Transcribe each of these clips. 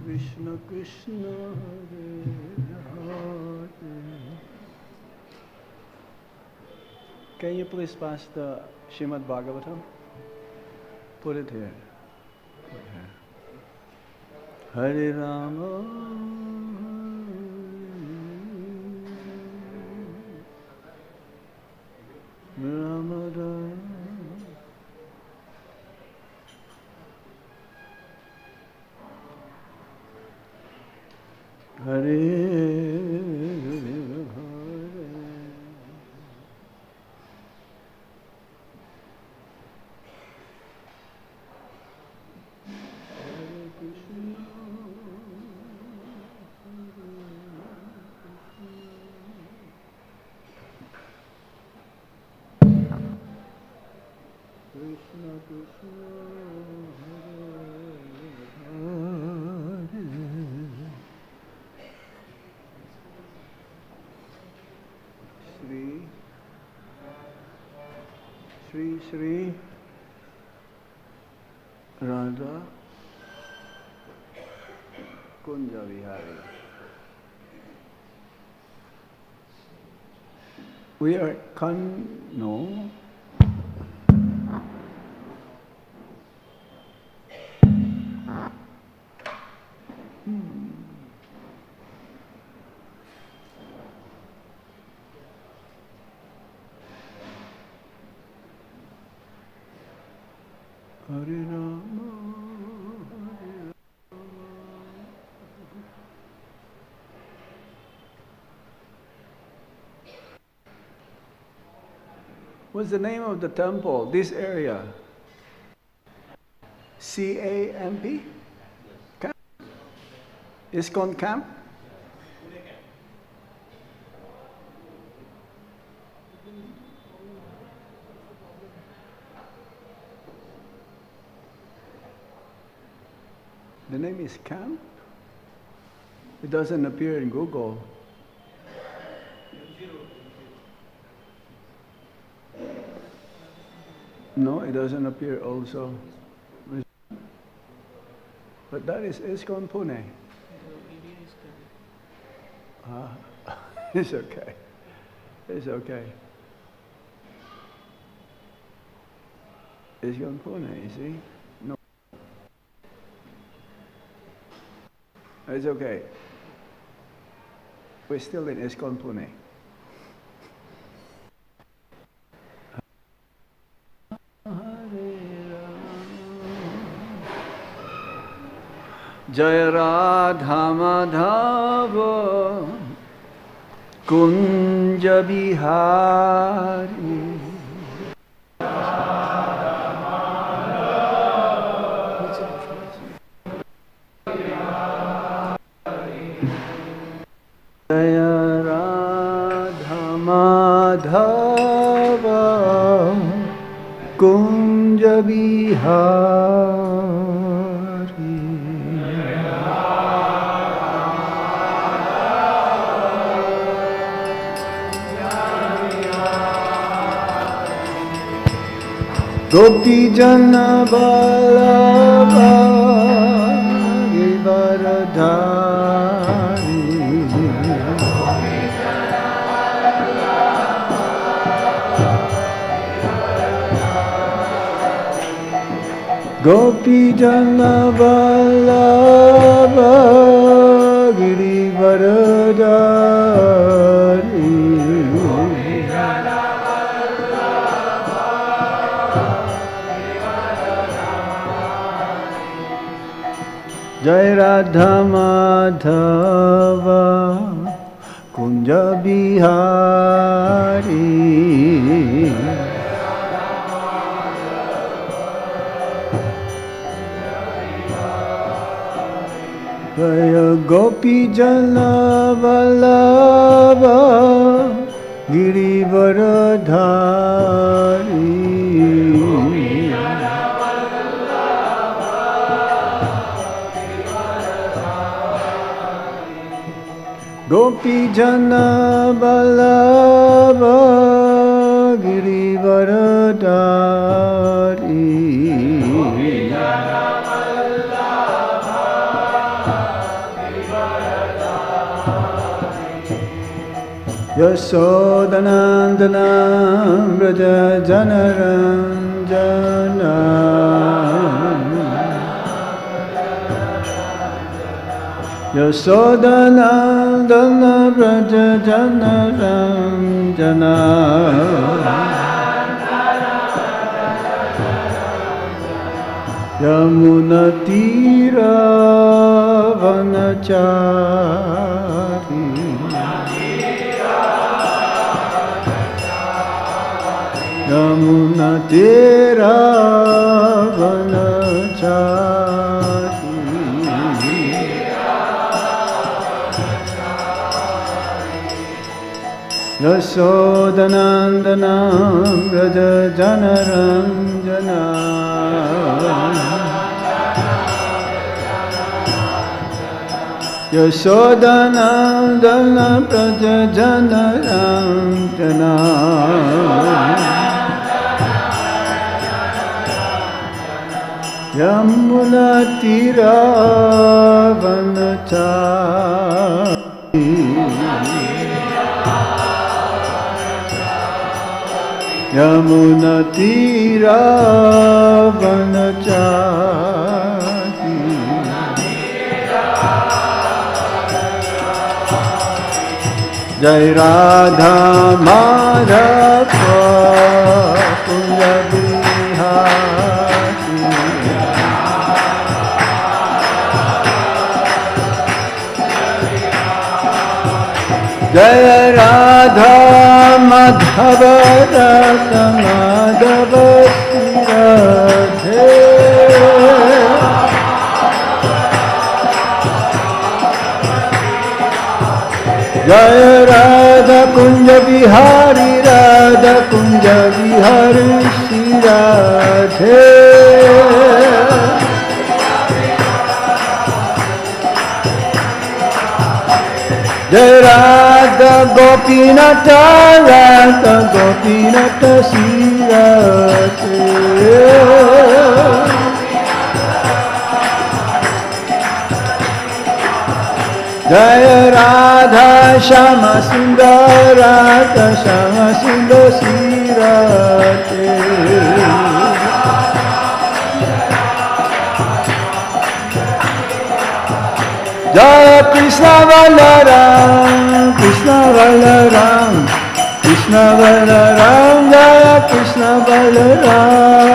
Krishna Krishna Hare Hare. Can you please pass the Srimad Bhagavatam? Put it here. Put here. Hare Rama, Rama Rama, Hare Krishna Krishna Hare Hare Shri Radha Kunja Vihari. We are no. Hare Rama, Hare What's the name of the temple? This area? CAMP? Camp? ISKCON Camp? The name is Camp? It doesn't appear in Google. No, it doesn't appear also. But that is ISKCON Pune. It's okay. It's okay. ISKCON Pune, you see? No. It's okay. We're still in ISKCON Pune. Jaya Radha Madhava Kunja Bihari. Jaya Radha Madhava Kunja Bihari. Gopi Jana Vallabha Givaradhari. Gopi Jana Vallabha Givaradhari. Jai Radha Madhava Kunja Bihari. Jaya Gopi Jana Vallabha Girivaradhari. Gopi Jana Vallabha Girivaradhari. Yasodhanandanam Braja Janaranjana Yasodhanandana Braja Janaranjana Yamunatira Vanachari Yamunatira Vanachari Yasodhanandanam Braja Janaranjana Yasodhanandana Braja Janaranjana Yamunatira Vanachari Yamunatira Vanachari Jai Radha Madhava Kunja Bihari Jai Radha Madhava Radha Madhava Radhe Jai Radha Kunja Bihari Radha Kunja Bihari Shri Radhe Jai Radha Gopinata Radha Gopinata Shri Radhe Jaya Radha Shama Sundar Radha Shama Sundar Shri Radhe Jaya Krishna Balaram Krishna Balaram Krishna Balaram Jaya Krishna Balaram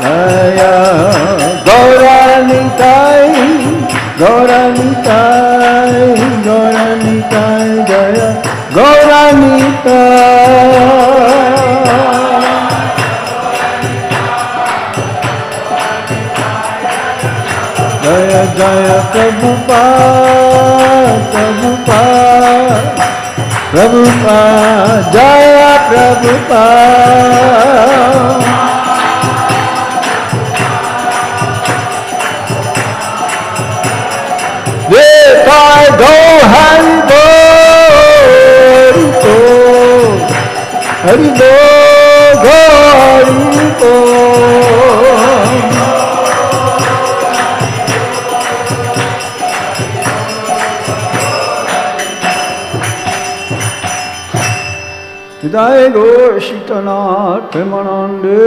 Jaya Gauranitai, Gauranitai, Gauranitai, Jaya Gauranitai. Jaya Jaya Prabhupada, Prabhupada, Prabhupada, Jaya Prabhupada. Go Hari Bo, Hari Bo, Go Hari Bo. Jai Go Shitanath Premanande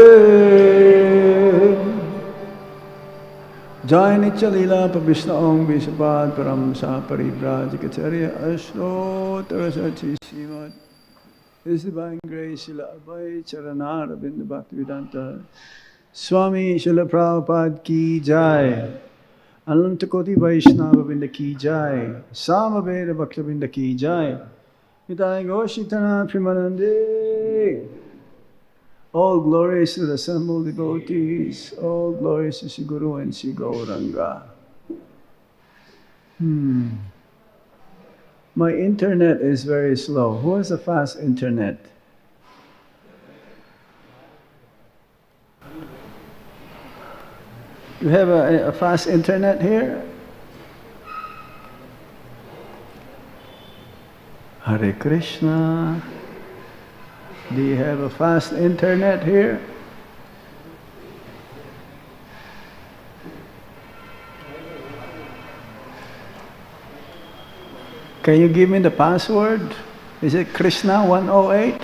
Jai Nichalila Pabhishna Om Vishapad Param Sa Paribrajikacharya Ashtotarasati Srimad His Divine Grace Srila Abhay Charana Rabinda Bhaktivedanta Swami Srila Prabhupada Ki Jai Anantakoti Vaishnava Vinda Ki Jai Samaveda Bhaktavinda Ki Jai Jai Goshitana Primanande. All glories to the assembled devotees, all glories to Sri Guru and Sri Gauranga. My internet is very slow. Who has a fast internet? You have a fast internet here? Hare Krishna. Do you have a fast internet here? Can you give me the password? Is it Krishna 108?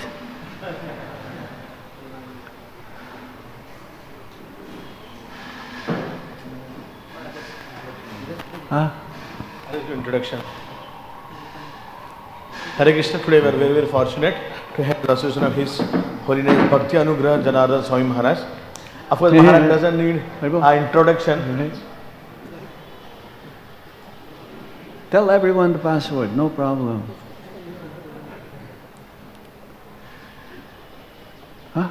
Huh? Introduction. Hare Krishna, today we are very, very fortunate to have the association of His Holiness Bhakti Anugraha Janardana Swami Maharaj. Of course, Maharaj doesn't need an introduction. Tell everyone the password, no problem. Huh?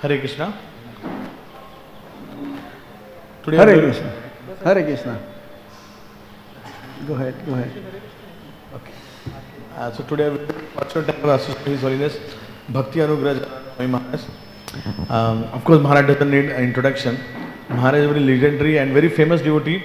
Hare Krishna. Today Hare Krishna. Hare Krishna. Go ahead, go ahead. Okay. So today we are fortunate to have association His Holiness Bhakti Anugraha Swami Maharaj. Of course, Maharaj doesn't need an introduction. Maharaj is a very legendary and very famous devotee.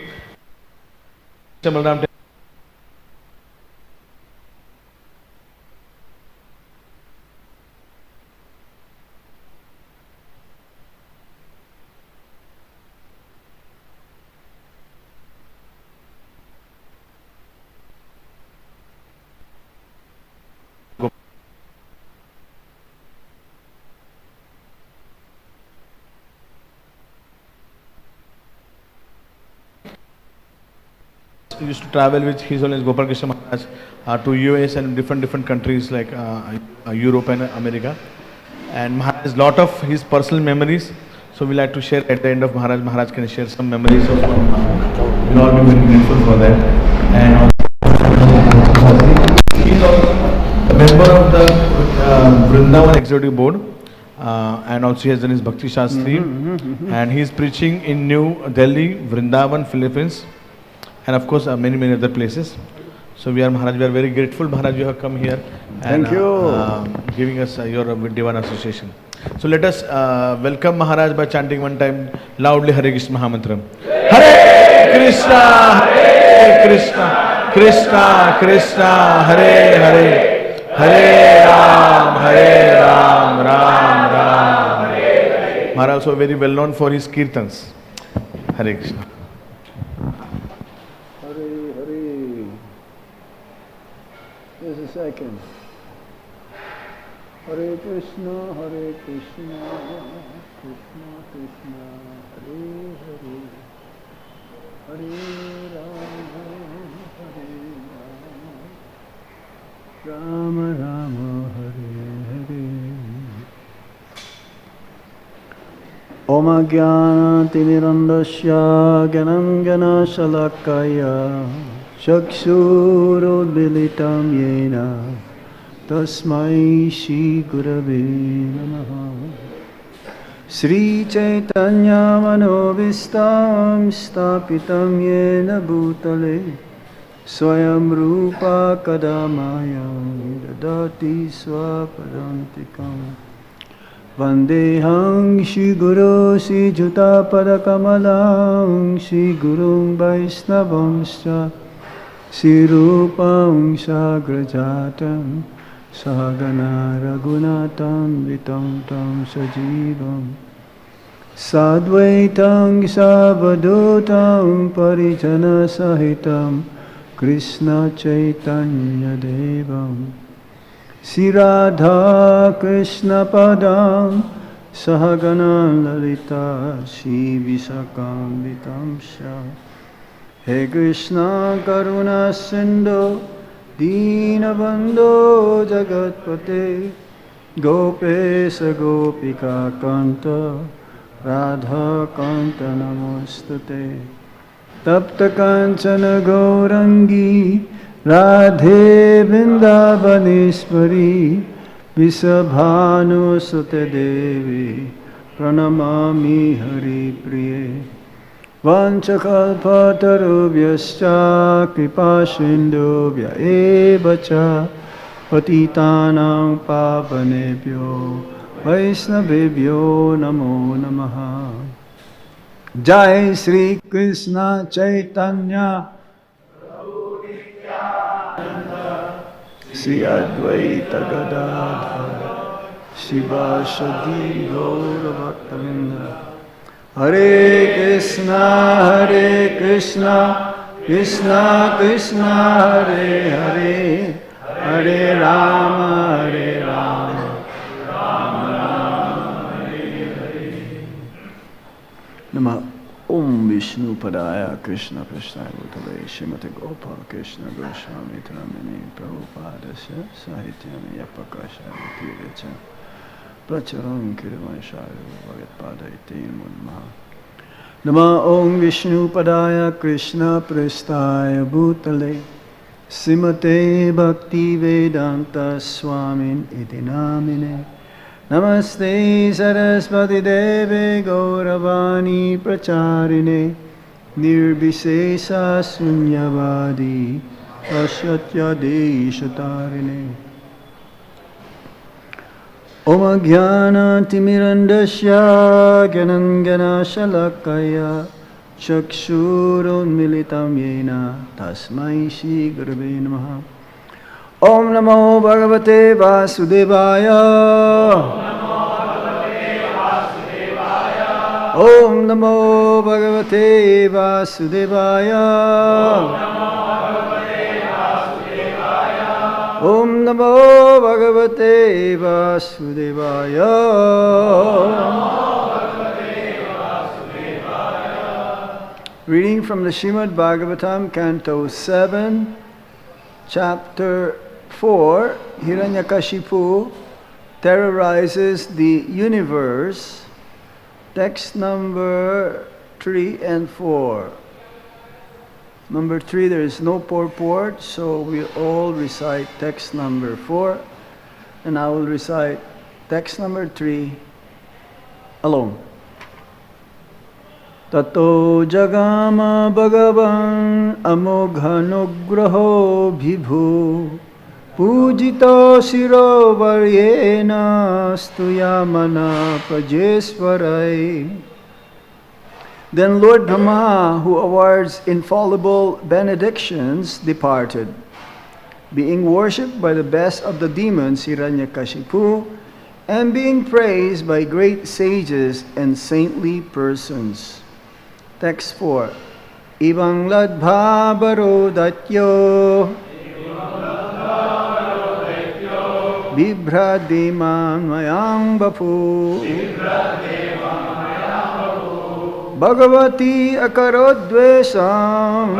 Used to travel with His Holiness Gopal Krishna Maharaj to US and different countries like Europe and America. And Maharaj has lot of his personal memories. So we like to share at the end of Maharaj. Maharaj can share some memories of we'll all be very grateful for that. And he is also a member of the Vrindavan Executive Board. And also he has done his Bhakti Shastri. And he is preaching in New Delhi, Vrindavan, Philippines. And of course, many other places. So we are Maharaj, we are very grateful, Maharaj, you have come here and Thank you. Giving us your Divine association. So let us welcome Maharaj by chanting one time loudly Hare Krishna Mahamantram. Hare Krishna, Hare Krishna, Krishna Krishna, Hare Hare, Hare Ram, Ram Ram, Hare Hare. Maharaj also very well known for his kirtans. Hare Krishna. Just a second. Hare Krishna, Hare Krishna, Krishna Krishna, Hare Hare, Hare Ram, Ram Ram, Hare Hare. Om Ajnana-timirandasya Gyanam-gyana Shalakaya Chakshurudmilitam yena tasmai Shri Gurave Namaha. Sri Chaitanya Manovistam Stapitam yena Bhutale Swayam Rupa Kadamaya Dadati Swapadantikam Vandehang Shri Guru Sri Juta Padakamalang Shri Gurung Vaisnavamscha Sri Rupam Sagrajatam Sahagana Raghunatam Vitam Tam Sajivam Sadvaitam Savadutam Parijana Sahitam Krishna Chaitanya Devam Sri Radha Krishna Padam Sahagana Lalita Sri Visakam Vitamsha. He Krishna Karuna Sindhu Deenabandhu Jagatpate Gopesa Gopika Kanta Radha Kanta Namostate Tapta Kanchana Gaurangi Radhe Vrindavaneshwari Visabhanu Sute Devi Pranamami Hari Priye Vanchakalpatarubhyascha Kripasindubhya evacha Patitanang Pavanebhyo Vaisnavebhyo Namo Namaha. Jai Sri Krishna Chaitanya Sri Advaita Gadadhara Shiva Shadi Gaura Bhaktavinda Hare Krishna, Krishna Krishna, Hare Hare, Hare Rama, Hare Rama, Rama Rama, Hare Hare. Namah Om Vishnu Padaya Krishna Prasthaya Bhutale Srimate Gopal Krishna Goswami Tramini Prabhupadasya Sahityam Yapakasha Tiracha Pracharam Kirvansharu Bhagatpada Itim Unma Nama Om Vishnu Padaya Krishna Prasthaya Bhutale Srimate Bhakti Vedanta Swamin Iti Namine Namaste Saraswati Deve Gauravani Pracharine Nirbhisesa Sunyavadi Ashatya Deshatarine Om Jnana Timirandasya Gyanangana Shalakaya Chakshurun Militam Yena Tasmai Shri Gurave Namaha Om Namo Bhagavate Vasudevaya Om Namo Bhagavate Vasudevaya Om Namo Bhagavate Vasudevaya Reading from the Srimad Bhagavatam, Canto 7, Chapter 4, Hiranyakashipu terrorizes the universe. Text number 3 and 4. Number 3, there is no purport, so we all recite text number 4, and I will recite text number 3 alone. Tato jagama bhagavan amoghanugraho vibhu pujito shiro varyena stuyamana prajeswarai. Then Lord Brahma, who awards infallible benedictions, departed, being worshipped by the best of the demons, Hiranyakashipu, and being praised by great sages and saintly persons. Text 4. Ibang ladbha barodatyo Bibhrademan mayang bapu Bhagavati akarodvesam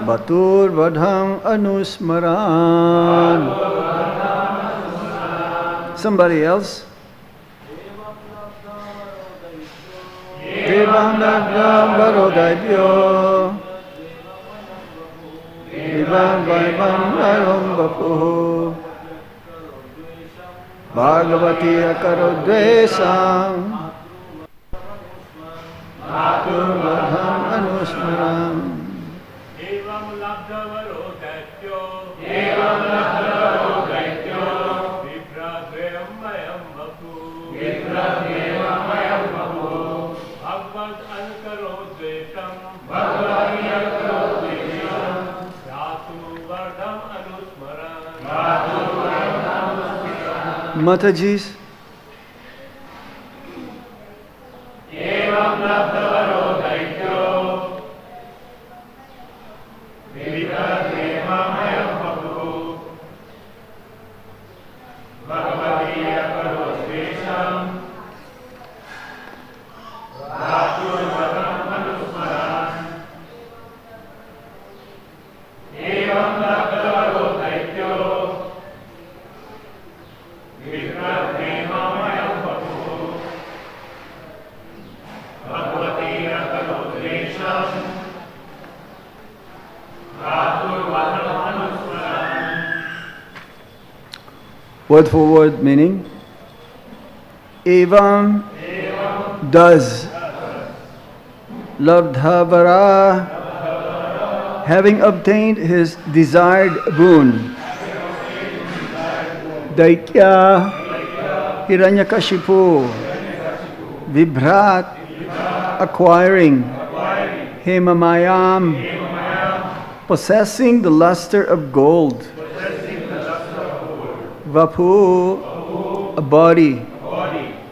Batur vadhang anusmaran. Somebody else. Devam Nagam Barodabhyo Devam Vaibam Varam Bapu Bhagavati Akarodvesam Maturvadham Anusmaram. Devam Labdha Varodabhyo Devam Labdha Varodabhyo Vibhradvayam Mayam Bapu Vibhradvayam Mayam Bapu Bhagavad Ankarodvesham Bhagavati Ankarodvesham Dhatu Vardham Anusmaran Dhatu Vardham Anusmaran. Matajis. Evam Labdha Varodabhyo Vibhradvayam Mayam Bapu Bhagavati Ankarodvesham Dhatu Vardham Anusmaran. Evam Labdha Varodabhyo Vibhradvayam Mayam Bapu Bhagavati Ankarodvesham Dhatu Vardham Anusmaran. Word for word meaning. Evam does. Labdhavara, having obtained his desired boon. Daitya Hiranyakashipu, Vibhrat, acquiring. Hemamayam, possessing the luster of gold. Vapu, a body.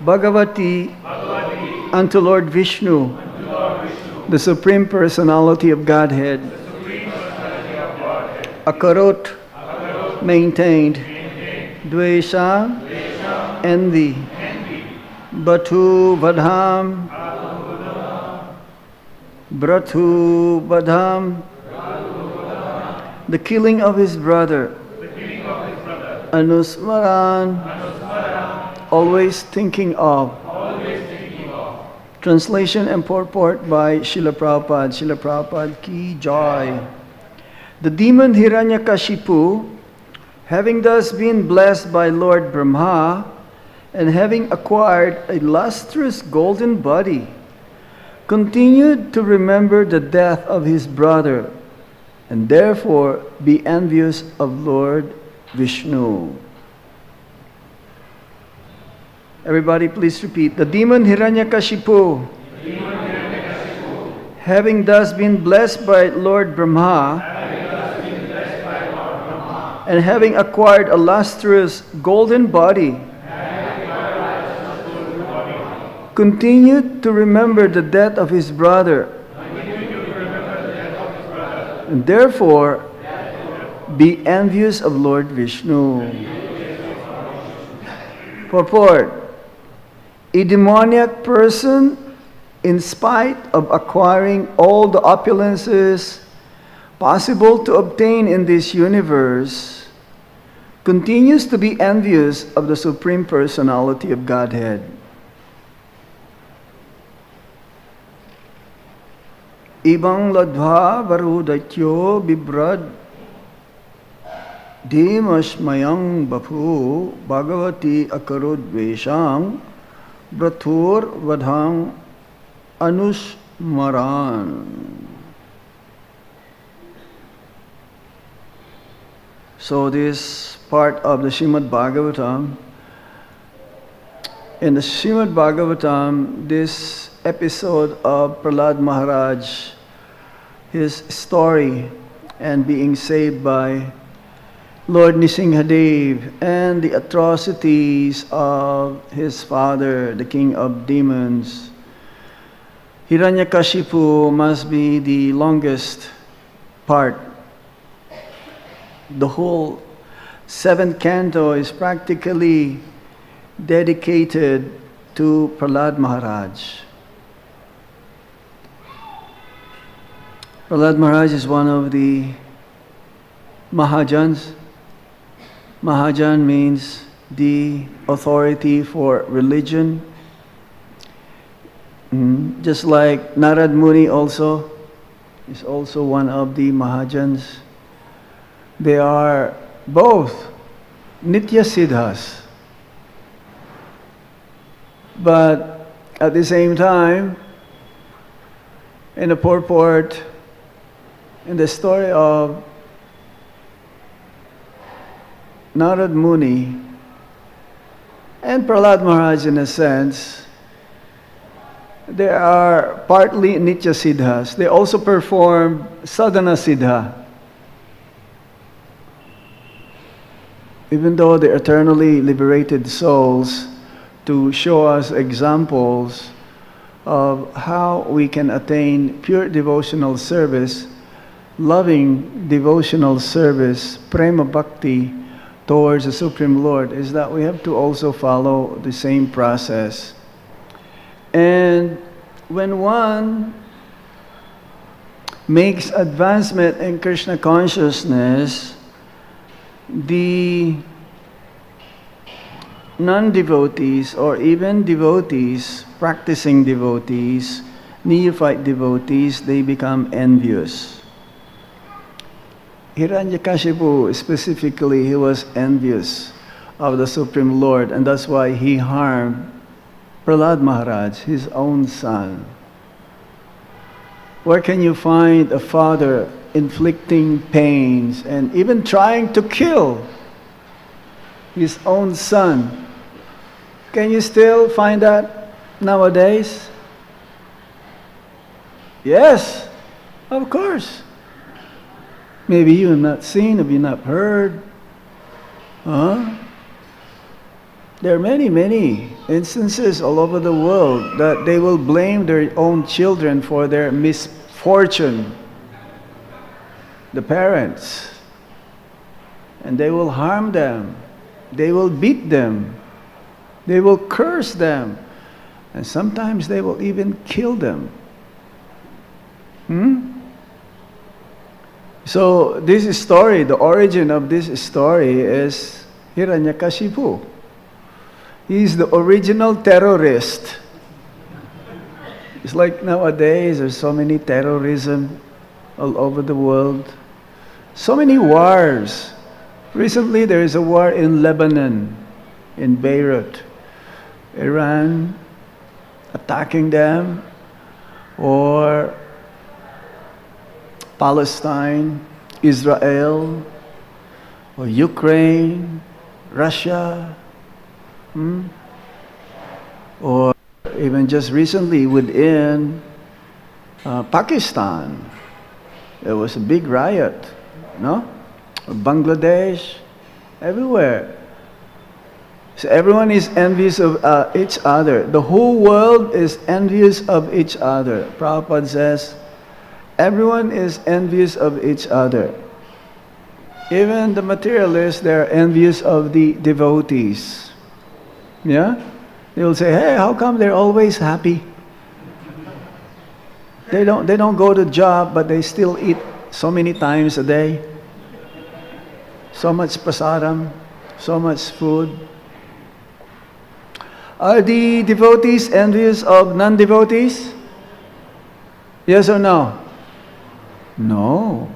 Bhagavati unto Lord Vishnu, the Supreme Personality of Godhead, akarot, maintained, dvesha, envy, batu vadham, bratu vadham, the killing of his brother, anusmaran, always thinking of. Translation and purport by Srila Prabhupada. Srila Prabhupada ki jai. The demon Hiranyakashipu, having thus been blessed by Lord Brahma, and having acquired a lustrous golden body, continued to remember the death of his brother, and therefore be envious of Lord Vishnu. Everybody please repeat. The demon Hiranyakashipu, having thus been blessed by Lord Brahma, and having acquired a lustrous golden body, continued to remember the death of his brother, and therefore be envious of Lord Vishnu. Purport. A demoniac person, in spite of acquiring all the opulences possible to obtain in this universe, continues to be envious of the Supreme Personality of Godhead. Ibang ladva varudatyo bibrad dimashmayang bapu bhagavati akarudveshang brathur vadhang anusmaran. So this part of the Srimad Bhagavatam, in the Srimad Bhagavatam, this episode of Prahlad Maharaj, his story and being saved by Lord Nisinghadev and the atrocities of his father, the king of demons, Hiranyakashipu must be the longest part. The whole 7th canto is practically dedicated to Prahlad Maharaj. Prahlad Maharaj is one of the Mahajans. Mahajan means the authority for religion. Just like Narad Muni also is also one of the Mahajans. They are both Nitya Siddhas. But at the same time, in the purport, in the story of Narad Muni and Prahlad Maharaj, in a sense, they are partly Nitya Siddhas. They also perform Sadhana Siddha. Even though they're eternally liberated souls, to show us examples of how we can attain pure devotional service, loving devotional service, prema bhakti, towards the Supreme Lord, is that we have to also follow the same process. And when one makes advancement in Krishna consciousness, the non-devotees or even devotees, practicing devotees, neophyte devotees, they become envious. Hiranyakashipu specifically, he was envious of the Supreme Lord, and that's why he harmed Prahlad Maharaj, his own son. Where can you find a father inflicting pains and even trying to kill his own son? Can you still find that nowadays? Yes, of course. Maybe you have not seen, have you not heard? There are many, many instances all over the world that they will blame their own children for their misfortune, the parents, and they will harm them, they will beat them, they will curse them, and sometimes they will even kill them. So this story, the origin of this story is Hiranyakashipu. He's the original terrorist. It's like nowadays there's so many terrorism all over the world. So many wars. Recently there is a war in Lebanon, in Beirut. Iran attacking them, or Palestine, Israel, or Ukraine, Russia, or even just recently within Pakistan, there was a big riot, no? Or Bangladesh, everywhere. So everyone is envious of each other. The whole world is envious of each other. Prabhupada says, everyone is envious of each other. Even the materialists, they're envious of the devotees. Yeah? They will say, hey, how come they're always happy? They don't go to job, but they still eat so many times a day. So much prasadam, so much food. Are the devotees envious of non-devotees? Yes or no? No.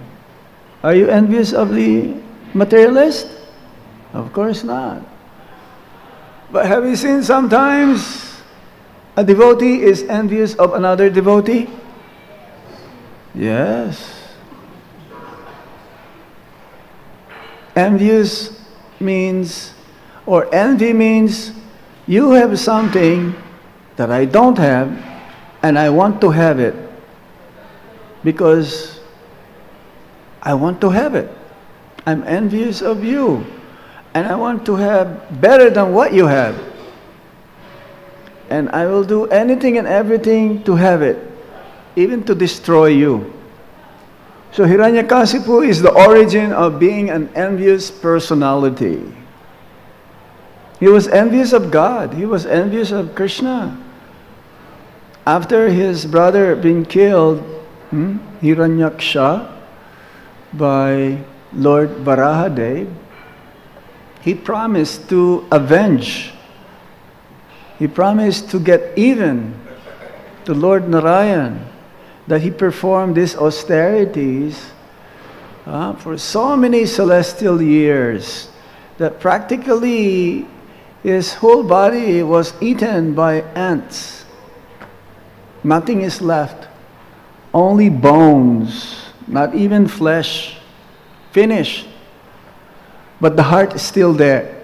Are you envious of the materialist? Of course not. But have you seen sometimes a devotee is envious of another devotee? Yes. Envious means, or envy means, you have something that I don't have, and I want to have it because I want to have it. I'm envious of you, and I want to have better than what you have. And I will do anything and everything to have it, even to destroy you. So Hiranyakasipu is the origin of being an envious personality. He was envious of God. He was envious of Krishna. After his brother being killed, Hiranyaksha, by Lord Varahadev, he promised to avenge. He promised to get even to Lord Narayan, that he performed these austerities for so many celestial years that practically his whole body was eaten by ants. Nothing is left. Only bones, not even flesh. Finished. But the heart is still there.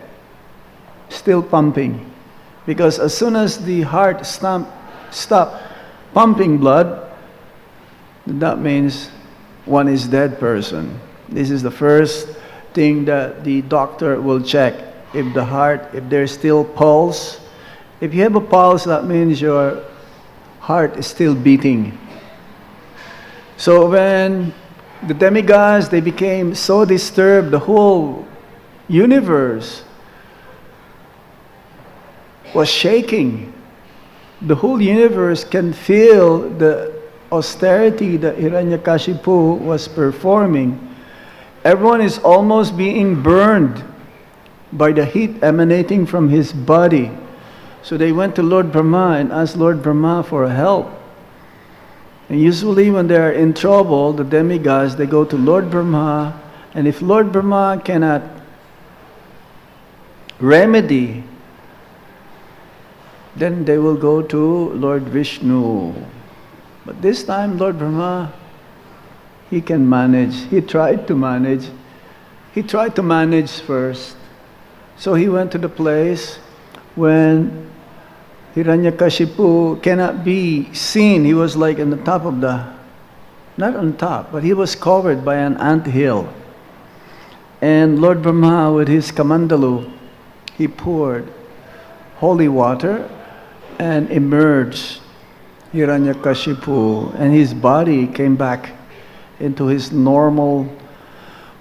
Still pumping. Because as soon as the heart stops pumping blood, that means one is dead person. This is the first thing that the doctor will check. If the heart, if there's still pulse, if you have a pulse, that means your heart is still beating. So when the demigods, they became so disturbed, the whole universe was shaking. The whole universe can feel the austerity that Hiranyakashipu was performing. Everyone is almost being burned by the heat emanating from his body. So they went to Lord Brahma and asked Lord Brahma for help. And usually when they are in trouble, the demigods, they go to Lord Brahma, and if Lord Brahma cannot remedy, then they will go to Lord Vishnu. But this time Lord Brahma, he can manage. He tried to manage. He tried to manage first. So he went to the place when Hiranyakashipu cannot be seen. He was like in the top of the, not on top, but he was covered by an ant hill. And Lord Brahma with his kamandalu, he poured holy water and emerged Hiranyakashipu, and his body came back into his normal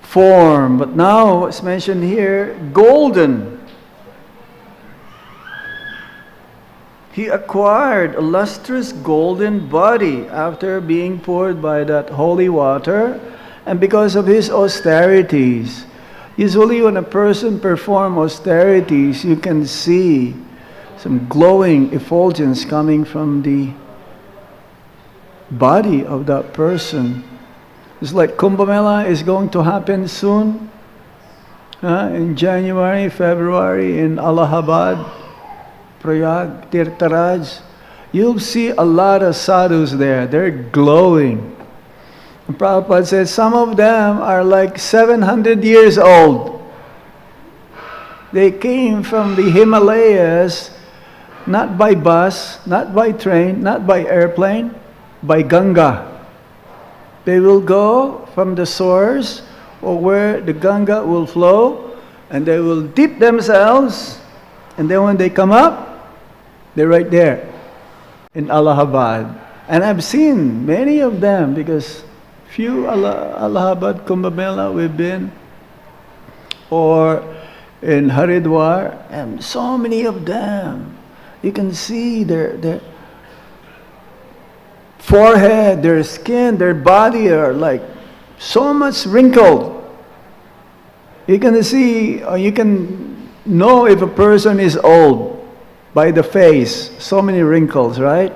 form. But now it's mentioned here, golden. He acquired a lustrous golden body after being poured by that holy water, and because of his austerities. Usually when a person performs austerities, you can see some glowing effulgence coming from the body of that person. It's like Kumbh Mela is going to happen soon, in January, February in Allahabad, Prayag, Tirtharaj. You'll see a lot of sadhus there. They're glowing. And Prabhupada says some of them are like 700 years old. They came from the Himalayas, not by bus, not by train, not by airplane, by Ganga. They will go from the source or where the Ganga will flow, and they will dip themselves, and then when they come up, they're right there in Allahabad. And I've seen many of them because few Allahabad Kumbh Mela we've been, or in Haridwar, and so many of them. You can see their forehead, their skin, their body are like so much wrinkled. You can see, or you can know if a person is old by the face. So many wrinkles, right?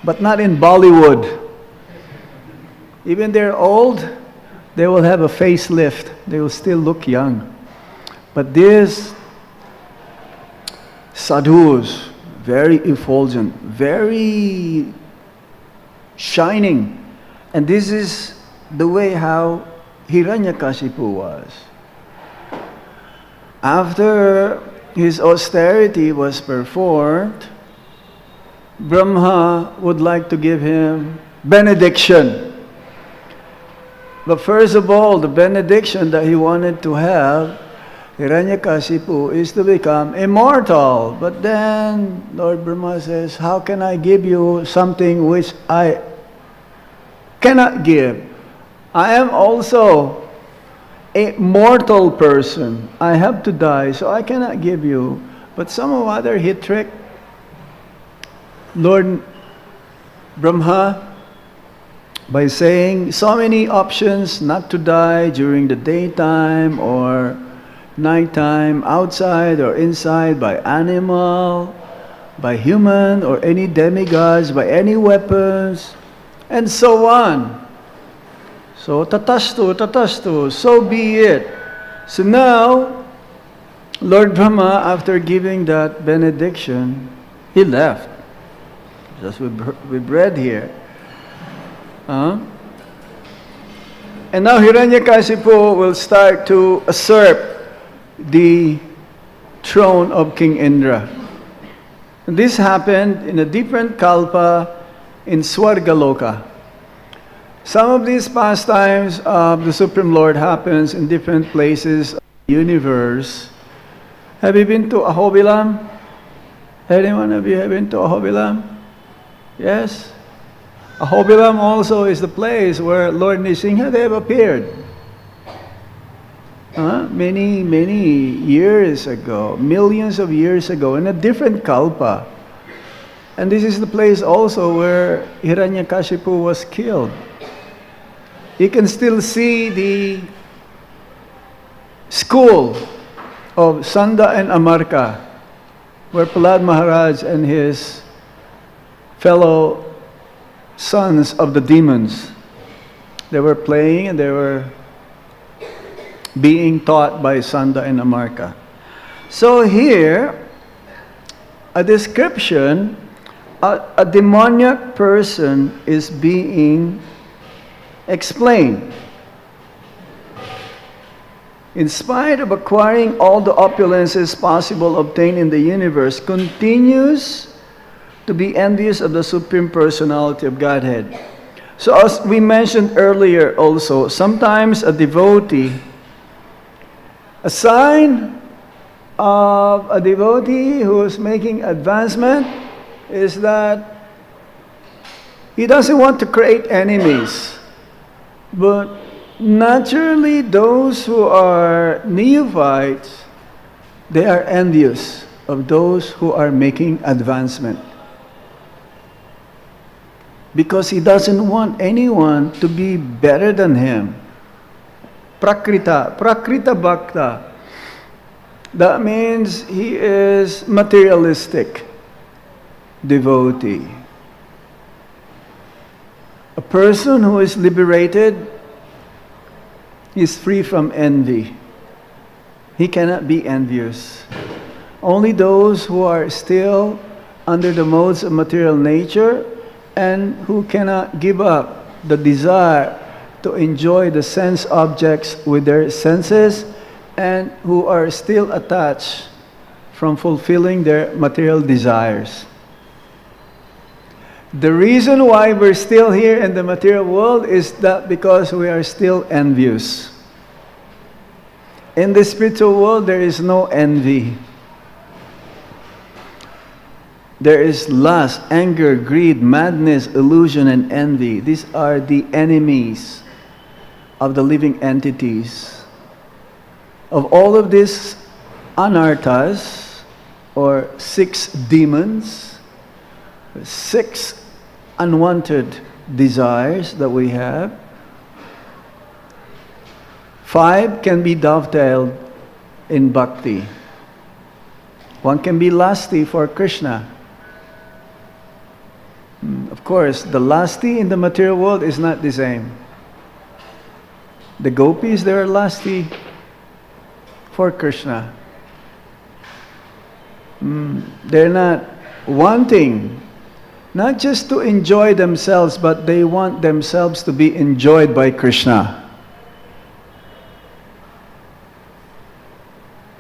But not in Bollywood. Even they're old, they will have a facelift. They will still look young. But these sadhus, very effulgent, very shining. And this is the way how Hiranyakashipu was. After his austerity was performed, Brahma would like to give him benediction. But first of all, the benediction that he wanted to have, Hiranyakashipu, is to become immortal. But then Lord Brahma says, how can I give you something which I cannot give? I am also a mortal person. I have to die, so I cannot give you. But some other hit trick, Lord Brahma, by saying so many options not to die during the daytime or nighttime, outside or inside, by animal, by human or any demigods, by any weapons, and so on. So tatastu, so be it. So now, Lord Brahma, after giving that benediction, he left. Just we've read here. And now Hiranyakashipu will start to usurp the throne of King Indra. And this happened in a different kalpa in Swargaloka. Some of these pastimes of the Supreme Lord happens in different places of the universe. Have you been to Ahobilam? Anyone of you have been to Ahobilam? Yes? Ahobilam also is the place where Lord Nrsimhadev appeared. Many years ago, millions of years ago, in a different kalpa. And this is the place also where Hiranyakashipu was killed. You can still see the school of Sanda and Amarka, where Prahlad Maharaj and his fellow sons of the demons, they were playing and they were being taught by Sanda and Amarka. So here, a description, a demoniac person is being explained. In spite of acquiring all the opulences possible obtained in the universe, continues to be envious of the Supreme Personality of Godhead. So as we mentioned earlier also, sometimes a devotee, a sign of a devotee who is making advancement is that he doesn't want to create enemies. But naturally, those who are neophytes, they are envious of those who are making advancement. Because he doesn't want anyone to be better than him. Prakrita bhakta. That means he is materialistic devotee. A person who is liberated is free from envy. He cannot be envious. Only those who are still under the modes of material nature and who cannot give up the desire to enjoy the sense objects with their senses and who are still attached from fulfilling their material desires. The reason why we're still here in the material world is that because we are still envious. In the spiritual world, there is no envy. There is lust, anger, greed, madness, illusion, and envy. These are the enemies of the living entities. Of all of these anarthas, or 6 demons, 6 unwanted desires that we have, 5 can be dovetailed in bhakti. 1 can be lusty for Krishna. Of course, the lusty in the material world is not the same. The gopis, they are lusty for Krishna. They're not wanting, not just to enjoy themselves, but they want themselves to be enjoyed by Krishna.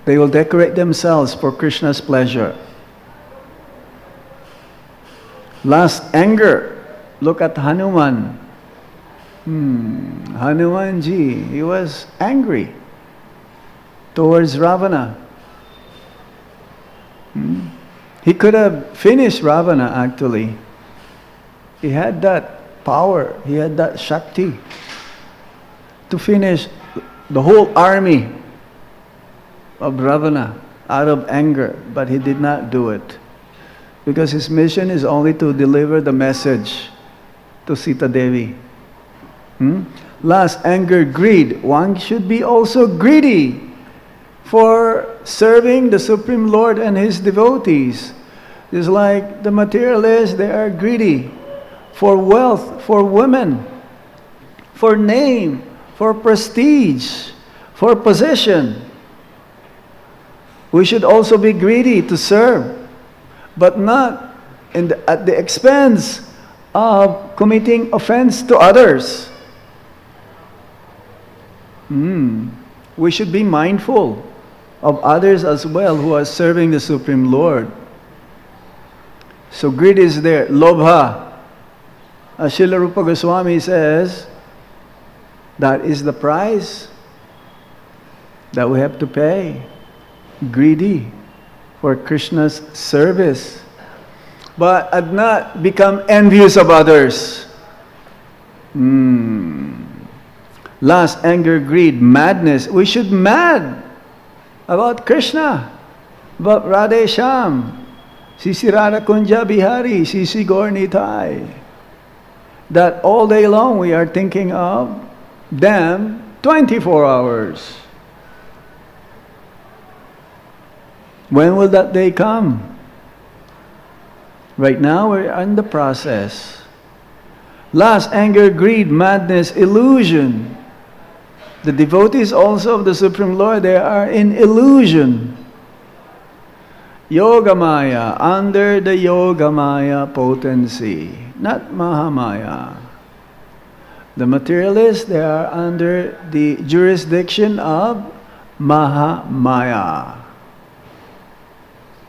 They will decorate themselves for Krishna's pleasure. Last, anger. Look at Hanuman. Hanumanji, he was angry towards Ravana. He could have finished Ravana actually. He had that power, he had that Shakti to finish the whole army of Ravana out of anger, but he did not do it. Because his mission is only to deliver the message to Sita Devi. Last, anger, greed. One should be also greedy for serving the Supreme Lord and His devotees. Just like the materialists, they are greedy for wealth, for women, for name, for prestige, for position. We should also be greedy to serve, but not at the expense of committing offense to others. We should be mindful of others as well who are serving the Supreme Lord. So greed is there. Lobha. As Srila Rupa Goswami says, that is the price that we have to pay. Greedy for Krishna's service. But not become envious of others. Lust, anger, greed, madness. We should mad about Krishna, about Radhe Shyam, Sisi Radha Kunja Bihari, Sisi Gaur Nitai. That all day long we are thinking of them 24 hours. When will that day come? Right now we're in the process. Lust, anger, greed, madness, illusion. The devotees also of the Supreme Lord, they are in illusion. Yogamaya, under the Yogamaya potency, not Mahamaya. The materialists, they are under the jurisdiction of Mahamaya.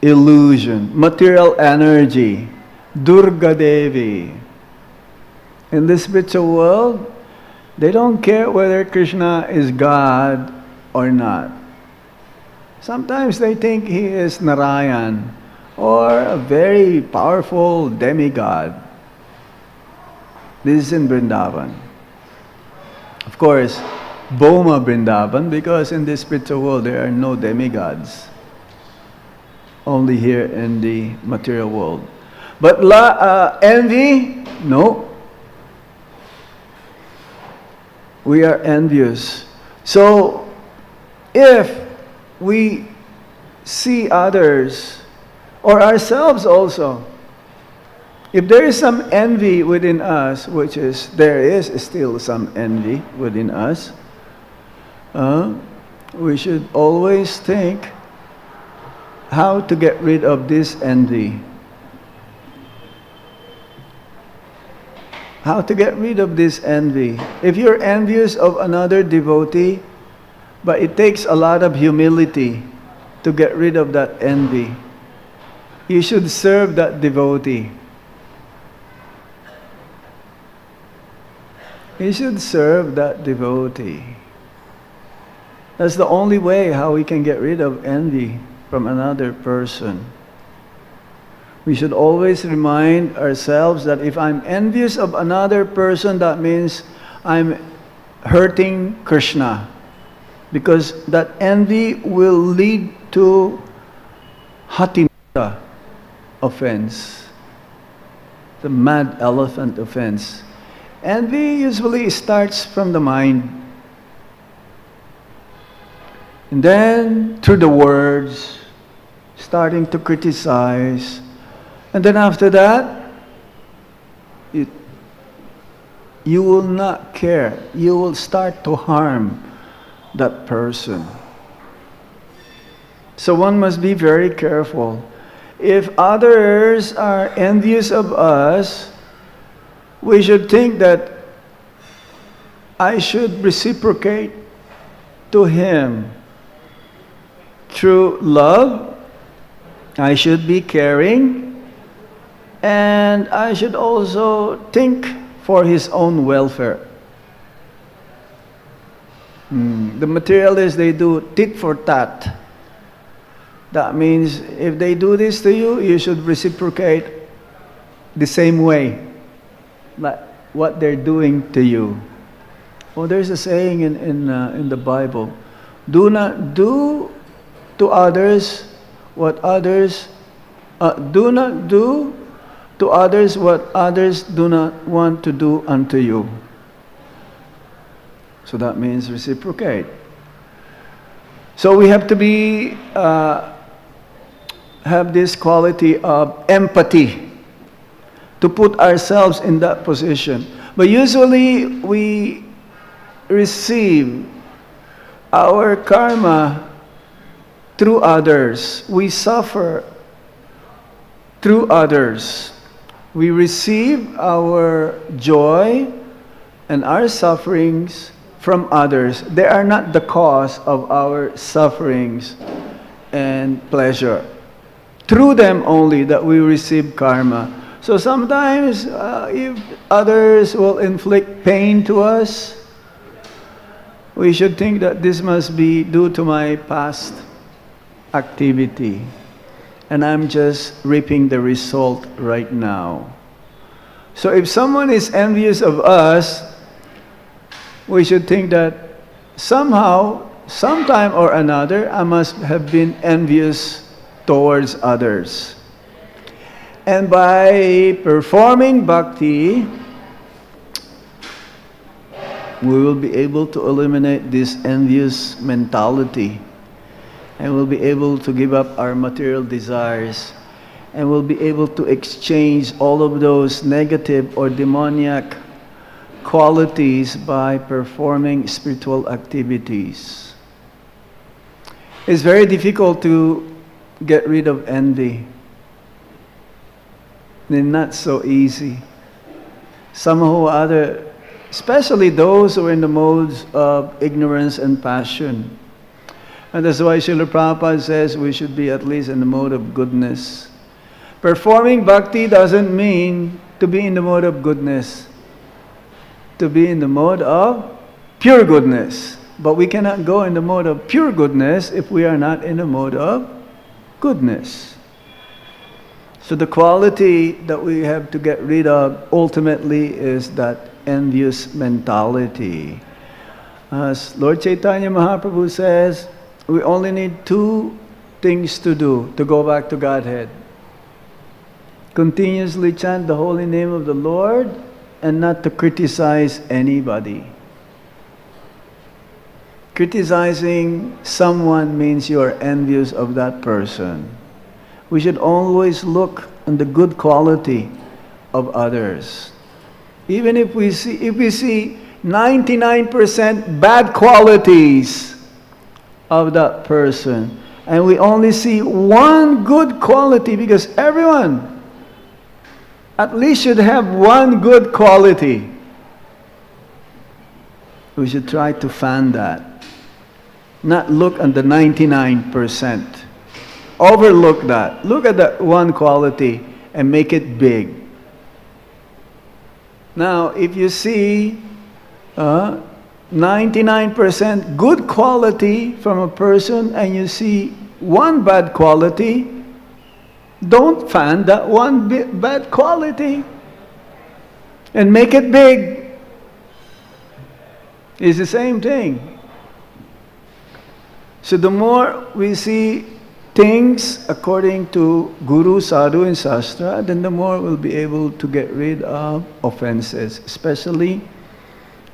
Illusion, material energy, Durga Devi. In the spiritual world, they don't care whether Krishna is God or not. Sometimes they think he is Narayan or a very powerful demigod. This is in Vrindavan. Of course, Boma Vrindavan, because in this spiritual world there are no demigods. Only here in the material world. But envy, no. We are envious. So, if we see others, or ourselves also, if there is some envy within us, which is, there is still some envy within us, we should always think how to get rid of this envy. How to get rid of this envy. If you're envious of another devotee, but it takes a lot of humility to get rid of that envy, you should serve that devotee. You should serve that devotee. That's the only way how we can get rid of envy from another person. We should always remind ourselves that if I'm envious of another person, that means I'm hurting Krishna. Because that envy will lead to hatinata offense, the mad elephant offense. Envy usually starts from the mind. And then through the words, starting to criticize. And then after that, you will not care. You will start to harm that person. So one must be very careful. If others are envious of us, we should think that I should reciprocate to him through love. I should be caring. And I should also think for his own welfare. The materialists, they do tit for tat. That means if they do this to you, you should reciprocate the same way, like what they're doing to you. Oh, there's a saying in the Bible: do not do to others what others do not do to others what others do not want to do unto you. So that means reciprocate. So we have to be have this quality of empathy to put ourselves in that position. But usually we receive our karma through others. We suffer through others. We receive our joy and our sufferings from others. They are not the cause of our sufferings and pleasure. Through them only that we receive karma. So sometimes if others will inflict pain to us, we should think that this must be due to my past activity. And I'm just reaping the result right now. So if someone is envious of us, we should think that somehow, sometime or another, I must have been envious towards others. And by performing bhakti, we will be able to eliminate this envious mentality. And we'll be able to give up our material desires. And we'll be able to exchange all of those negative or demoniac qualities by performing spiritual activities. It's very difficult to get rid of envy. It's not so easy. Somehow or other, especially those who are in the modes of ignorance and passion. And that's why Srila Prabhupada says we should be at least in the mode of goodness. Performing bhakti doesn't mean to be in the mode of goodness. To be in the mode of pure goodness. but we cannot go in the mode of pure goodness if we are not in the mode of goodness. So the quality that we have to get rid of ultimately is that envious mentality. As Lord Chaitanya Mahaprabhu says, we only need two things to do to go back to Godhead. Continuously chant the holy name of the Lord and not to criticize anybody. Criticizing someone means you are envious of that person. We should always look on the good quality of others. Even if we see 99% bad qualities of that person, and we only see one good quality, because everyone at least should have one good quality. We should try to fan that. Not look at the 99%. Overlook that. Look at that one quality and make it big. Now, if you see 99% good quality from a person and you see one bad quality, don't fan that one bad quality and make it big. It's the same thing. So the more we see things according to Guru, Sadhu and Shastra, then the more we'll be able to get rid of offenses, especially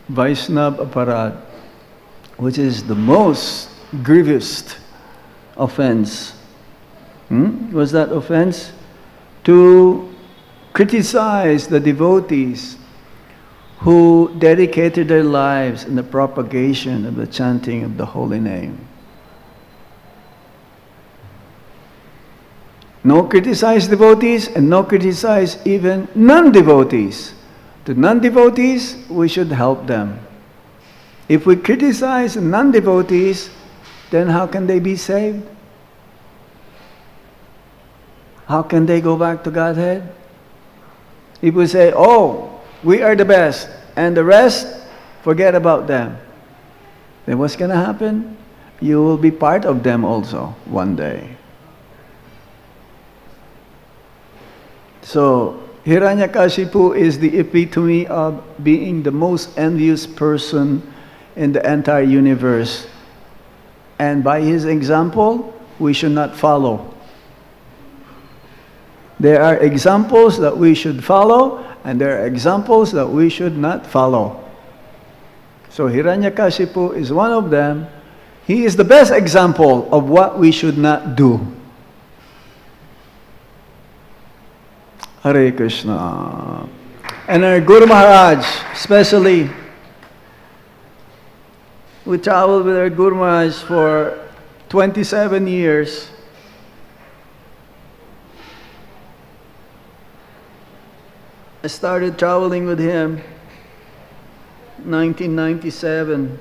Vaishnava aparad, which is the most grievous offense. What's that offense? To criticize the devotees who dedicated their lives in the propagation of the chanting of the holy name. No criticize devotees and no criticize even non-devotees. To non-devotees, we should help them. If we criticize non-devotees, then how can they be saved? How can they go back to Godhead? If we say, oh, we are the best, and the rest, forget about them, then what's going to happen? You will be part of them also one day. So, Hiranyakashipu is the epitome of being the most envious person in the entire universe. And by his example, we should not follow. There are examples that we should follow, and there are examples that we should not follow. So Hiranyakashipu is one of them. He is the best example of what we should not do. Hare Krishna. And our Guru Maharaj, especially, we traveled with our Guru Maharaj for 27 years. I started traveling with him in 1997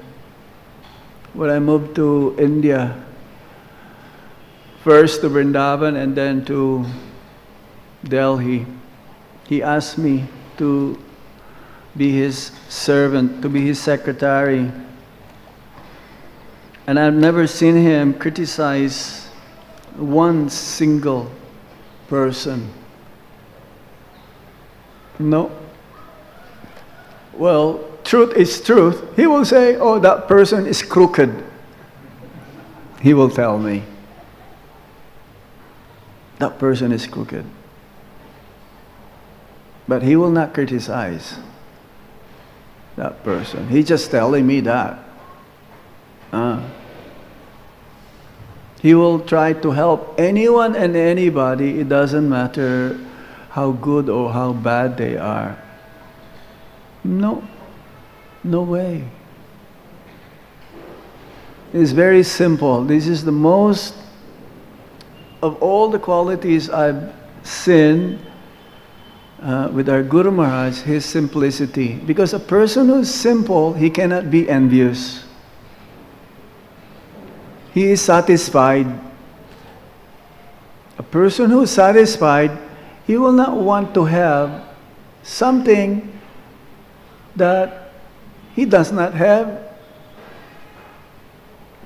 when I moved to India. First to Vrindavan and then to Delhi. He asked me to be his servant, to be his secretary. And I've never seen him criticize one single person. No. Well, truth is truth. He will say, oh, that person is crooked. He will tell me. That person is crooked. But he will not criticize that person. He's just telling me that. He will try to help anyone and anybody. It doesn't matter how good or how bad they are. No. No way. It's very simple. This is the most, of all the qualities I've seen with our Guru Maharaj, his simplicity. Because a person who's simple, he cannot be envious. He is satisfied. A person who is satisfied, he will not want to have something that he does not have.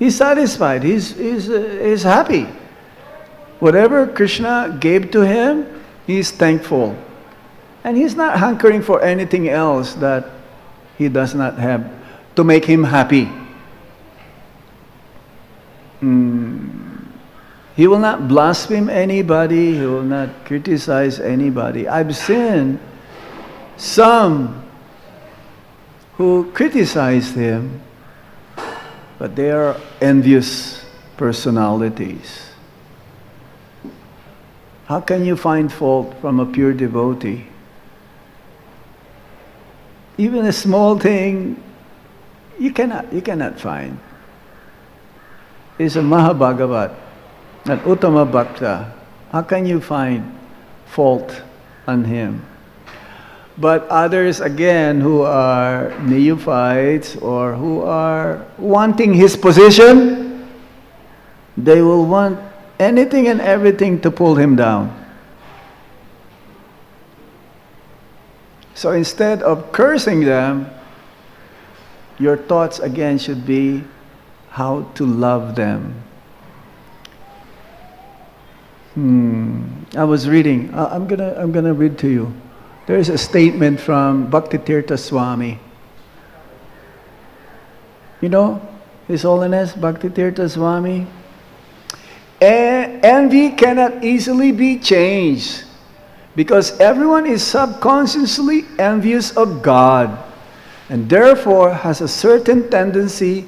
He's satisfied. He's happy. Whatever Krishna gave to him, he's thankful. And he's not hankering for anything else that he does not have to make him happy. He will not blaspheme anybody. He will not criticize anybody. I've seen some who criticized him, but they are envious personalities. How can you find fault from a pure devotee? Even a small thing, you cannot find. It's a Mahabhagavat, an Uttama Bhakta. How can you find fault on him? But others again who are neophytes or who are wanting his position, they will want anything and everything to pull him down. So instead of cursing them, your thoughts again should be how to love them. I was reading. I'm gonna read to you. There is a statement from Bhakti Swami. You know His Holiness Bhakti Swami. Envy cannot easily be changed because everyone is subconsciously envious of God and therefore has a certain tendency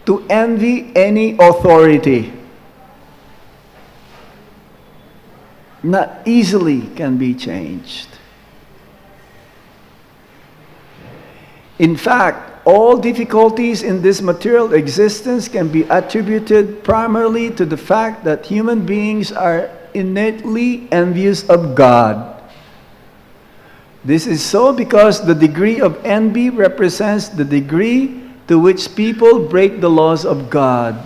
to envy any authority. Not easily can be changed. In fact, all difficulties in this material existence can be attributed primarily to the fact that human beings are innately envious of God. This is so because the degree of envy represents the degree to which people break the laws of God,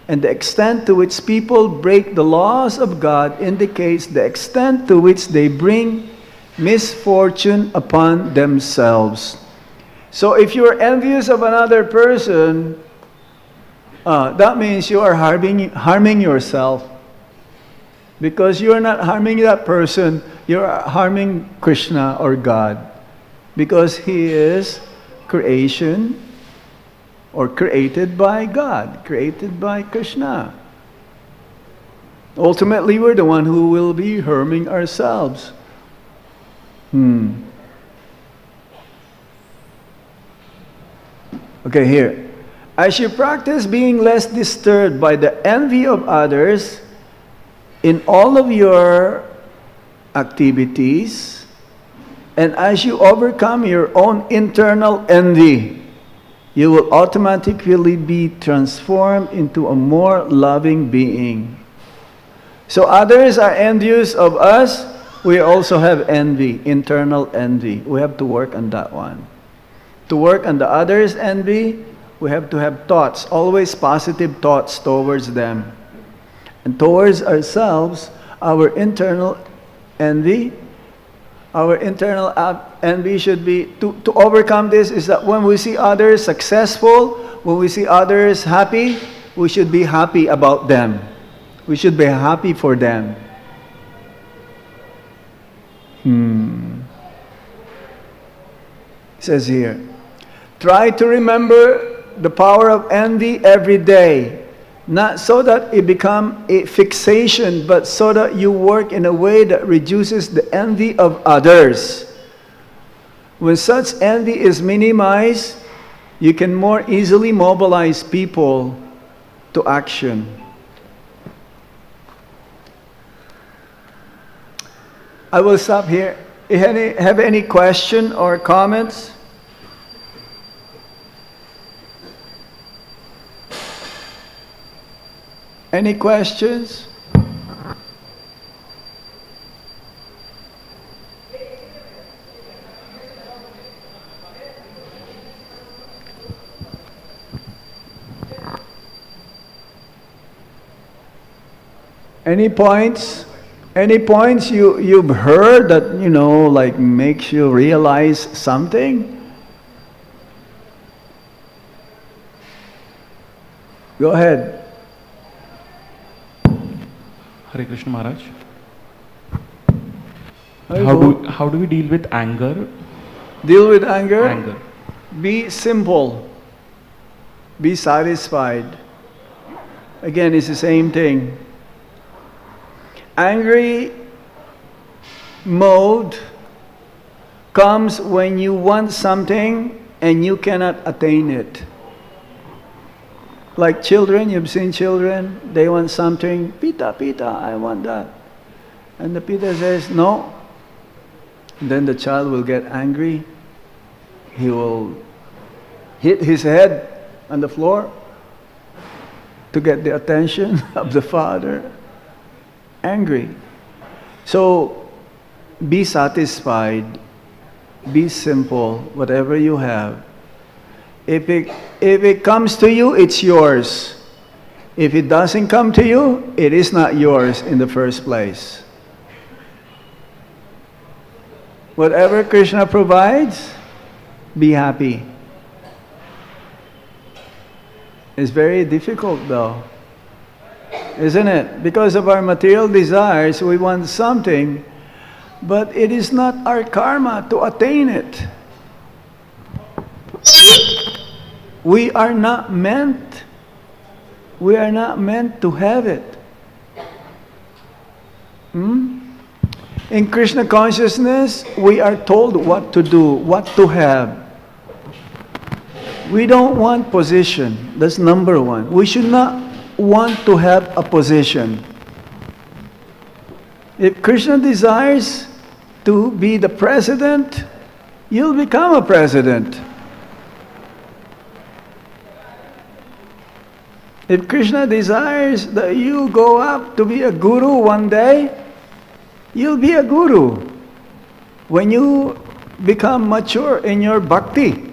and the extent to which people break the laws of God indicates the extent to which they bring misfortune upon themselves. So if you are envious of another person, that means you are harming yourself. Because you are not harming that person, you are harming Krishna or God. Because he is creation or created by God, created by Krishna. Ultimately, we're the one who will be harming ourselves. Okay, here. As you practice being less disturbed by the envy of others in all of your activities, and as you overcome your own internal envy, you will automatically be transformed into a more loving being. So others are envious of us, we also have envy, internal envy. We have to work on that one. To work on the others' envy, we have to have thoughts, always positive thoughts towards them. And towards ourselves, our internal envy should be, to overcome this is that when we see others successful, when we see others happy, we should be happy about them. We should be happy for them. It says here, try to remember the power of envy every day, not so that it become a fixation, but so that you work in a way that reduces the envy of others. When such envy is minimized, you can more easily mobilize people to action. I will stop here. Have any question or comments? Any questions? Any points? Any points you've heard that, like makes you realize something? Go ahead. Hare Krishna Maharaj. Haribo. How do we deal with anger? Deal with anger? Anger. Be simple. Be satisfied. Again, it's the same thing. Angry mode comes when you want something and you cannot attain it. Like children, you've seen children, they want something, Pita, Pita, I want that. And the Pita says, no. Then the child will get angry. He will hit his head on the floor to get the attention of the father. Angry. So, be satisfied. Be simple, whatever you have. If it comes to you, it's yours. If it doesn't come to you, it is not yours in the first place. Whatever Krishna provides, be happy. It's very difficult though, isn't it? Because of our material desires, we want something, but it is not our karma to attain it. We are not meant to have it. In Krishna consciousness, we are told what to do, what to have. We don't want position. That's number one. We should not want to have a position. If Krishna desires to be the president, you'll become a president. If Krishna desires that you go up to be a guru one day, you'll be a guru when you become mature in your bhakti.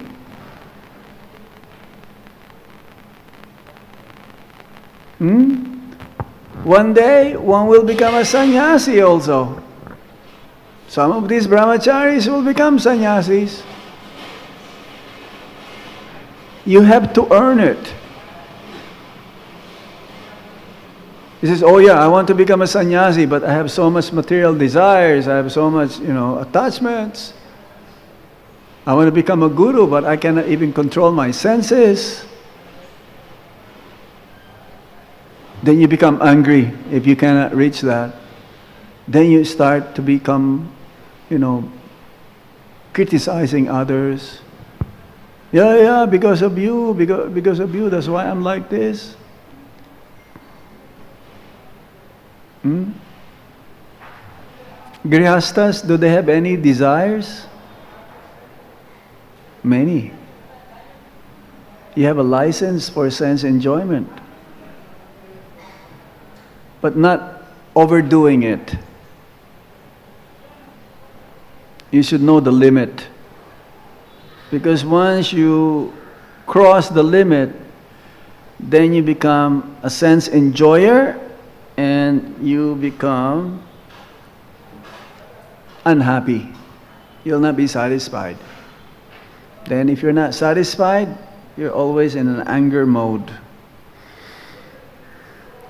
One day, one will become a sannyasi also. Some of these brahmacharis will become sannyasis. You have to earn it. He says, oh yeah, I want to become a sannyasi, but I have so much material desires, I have so much, attachments. I want to become a guru, but I cannot even control my senses. Then you become angry if you cannot reach that. Then you start to become, criticizing others. Yeah, because of you, because of you, that's why I'm like this. Grihastas, do they have any desires? Many. You have a license for sense enjoyment, but not overdoing it. You should know the limit. Because once you cross the limit, then you become a sense enjoyer and you become unhappy. You'll not be satisfied. Then if you're not satisfied, you're always in an anger mode.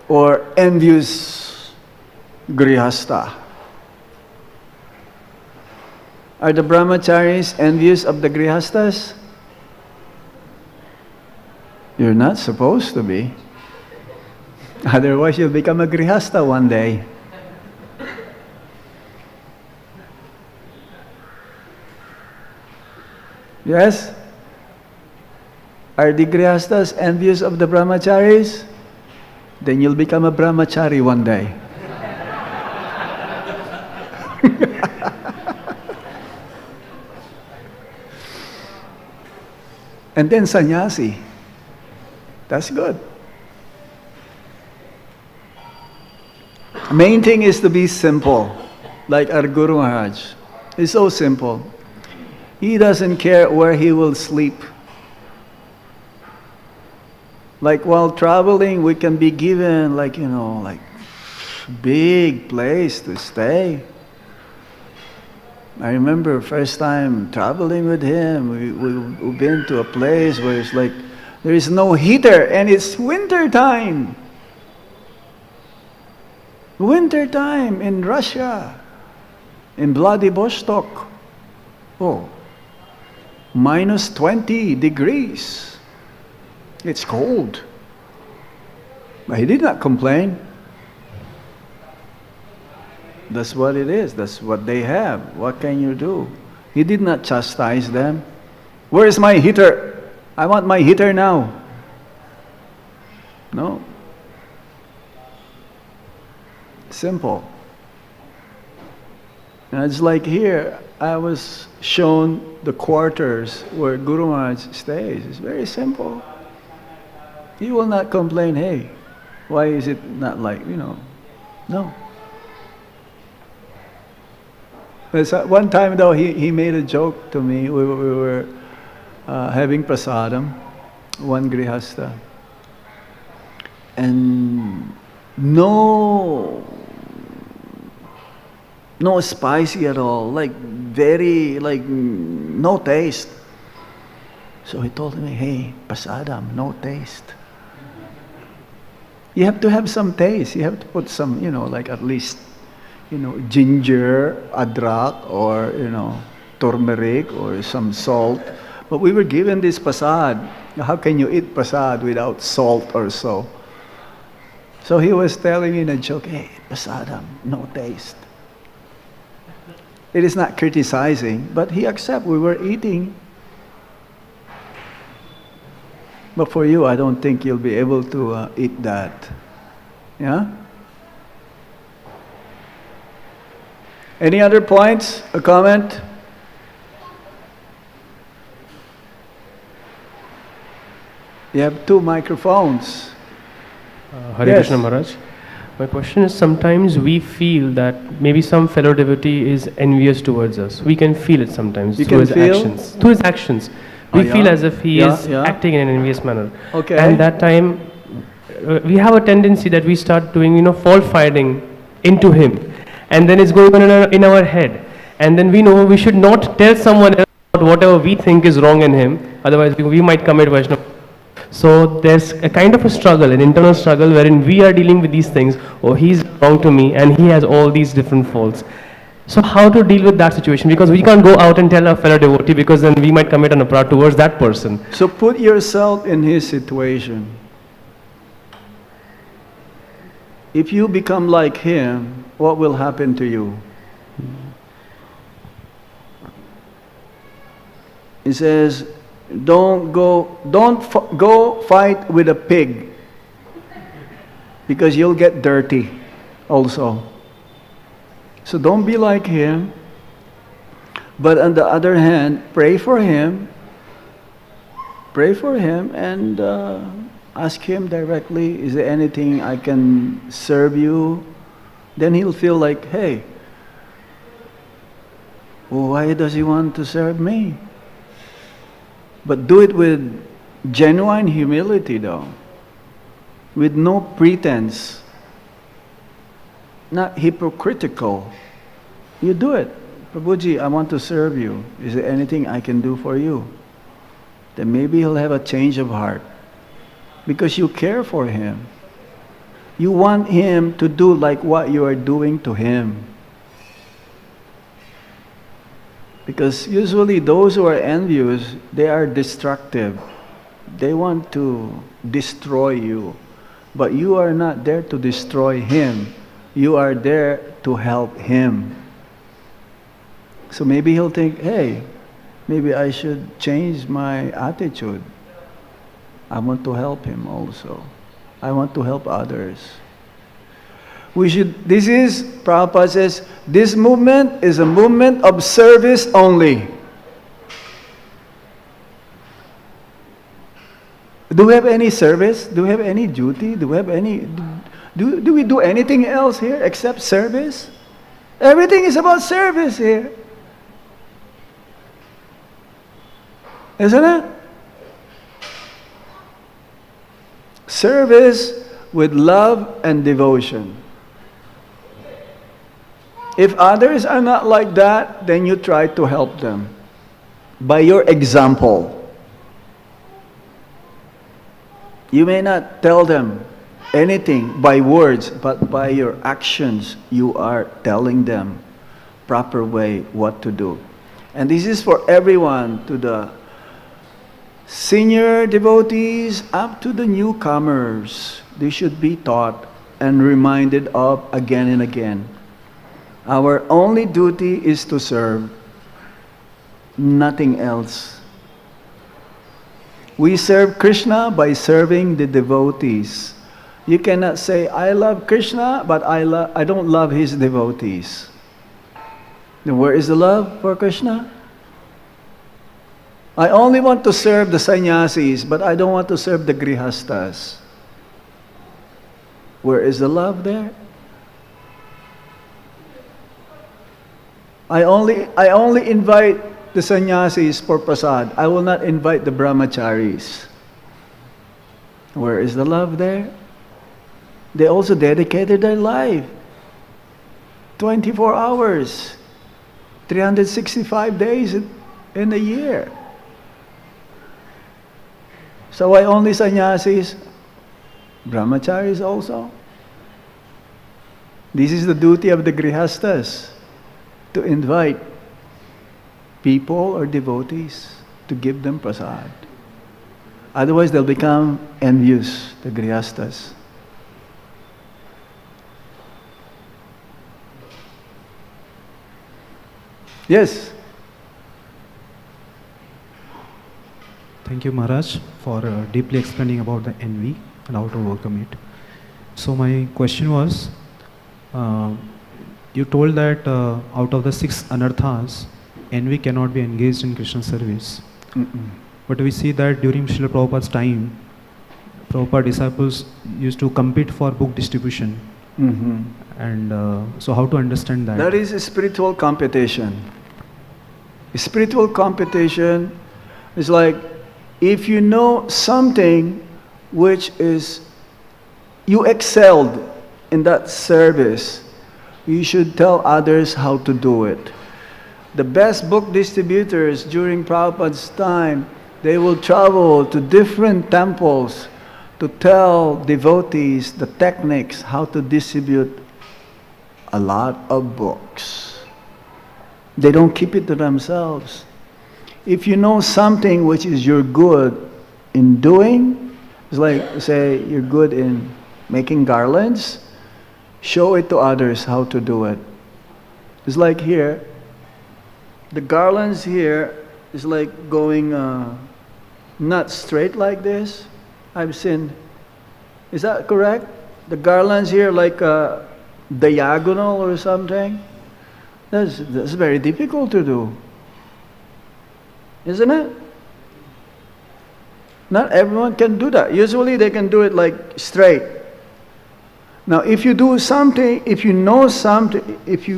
Or envious grihasta. Are the brahmacharis envious of the grihastas? You're not supposed to be. Otherwise you'll become a grihasta one day. Yes? Are the grihastas envious of the brahmacharis? Then you'll become a brahmachari one day. And then sannyasi. That's good. Main thing is to be simple. Like our Guru Maharaj. It's so simple. He doesn't care where he will sleep. Like while traveling, we can be given like big place to stay. I remember first time traveling with him, we've been to a place where it's like There is no heater and it's winter time. Winter time in Russia, in Vladivostok. Oh, minus 20 degrees. It's cold. But he did not complain. That's what it is. That's what they have. What can you do? He did not chastise them. Where is my heater? I want my heater now. No. Simple. And it's like here, I was shown the quarters where Guru Maharaj stays. It's very simple. He will not complain, hey, why is it not like, no. But one time though, he made a joke to me. We were having prasadam, one grihastha, and no spicy at all, like no taste. So he told me, hey, prasadam, no taste. You have to have some taste. You have to put some, like at least, ginger, adrak, or, turmeric, or some salt. But we were given this prasad. How can you eat prasad without salt or so? So he was telling me in a joke, hey, prasadam, no taste. It is not criticizing, but he accepts we were eating. But for you, I don't think you'll be able to eat that. Yeah? Any other points? A comment? You have 2 microphones. Hare Yes. Krishna Maharaj. My question is, sometimes we feel that maybe some fellow devotee is envious towards us. We can feel it sometimes You through can his feel? actions. Through his actions. We Oh, feel yeah? as if he Yeah, is yeah. acting in an envious manner. Okay. And that time, we have a tendency that we start doing, fault finding into him. And then it's going on in our head. And then we know we should not tell someone else about whatever we think is wrong in him. Otherwise, we might commit Vaishnava. So there's a kind of a struggle, an internal struggle wherein we are dealing with these things. Oh, he's wrong to me and he has all these different faults. So how to deal with that situation? Because we can't go out and tell a fellow devotee, because then we might commit an aparad towards that person. So put yourself in his situation. If you become like him, what will happen to you? He says, don't go fight with a pig, because you'll get dirty also. So don't be like him. But on the other hand, pray for him and ask him directly, is there anything I can serve you? Then he'll feel like, hey, why does he want to serve me? But do it with genuine humility though, with no pretense, not hypocritical. You do it. Prabhuji, I want to serve you. Is there anything I can do for you? Then maybe he'll have a change of heart. Because you care for him. You want him to do like what you are doing to him. Because usually those who are envious, they are destructive. They want to destroy you. But you are not there to destroy him. You are there to help him. So maybe he'll think, hey, maybe I should change my attitude. I want to help him also. I want to help others. Prabhupada says, this movement is a movement of service only. Do we have any service? Do we have any duty? Do we have any... Do we do anything else here except service? Everything is about service here. Isn't it? Service with love and devotion. If others are not like that, then you try to help them by your example. You may not tell them anything by words, but by your actions, you are telling them proper way what to do. And this is for everyone, to the senior devotees up to the newcomers. They should be taught and reminded of again and again. Our only duty is to serve, nothing else. We serve Krishna by serving the devotees. You cannot say, I love Krishna, but I don't love his devotees. Then where is the love for Krishna? I only want to serve the sannyasis, but I don't want to serve the grihastas. Where is the love there? I only invite the sannyasis for prasad. I will not invite the brahmacharis. Where is the love there? They also dedicated their life. 24 hours. 365 days in a year. So why only sannyasis? Brahmacharis also. This is the duty of the grihastas, to invite people or devotees, to give them prasad. Otherwise they'll become envious, the grihastas. Yes. Thank you, Maharaj, for deeply explaining about the envy and how to overcome it. So my question was, you told that out of the 6 anarthas, envy cannot be engaged in Krishna service. But we see that during Srila Prabhupada's time, Prabhupada disciples used to compete for book distribution. And so how to understand that? That is a spiritual competition. A spiritual competition is like, if you know something which is, you excelled in that service, you should tell others how to do it. The best book distributors during Prabhupada's time, they will travel to different temples to tell devotees the techniques how to distribute a lot of books. They don't keep it to themselves. If you know something which is you're good in doing, it's like, say, you're good in making garlands, show it to others how to do it. It's like here, the garlands here is like going not straight like this. I've seen, is that correct? The garlands here like diagonal or something? That's very difficult to do, isn't it? Not everyone can do that. Usually they can do it like straight. Now if you do something, if you know something, if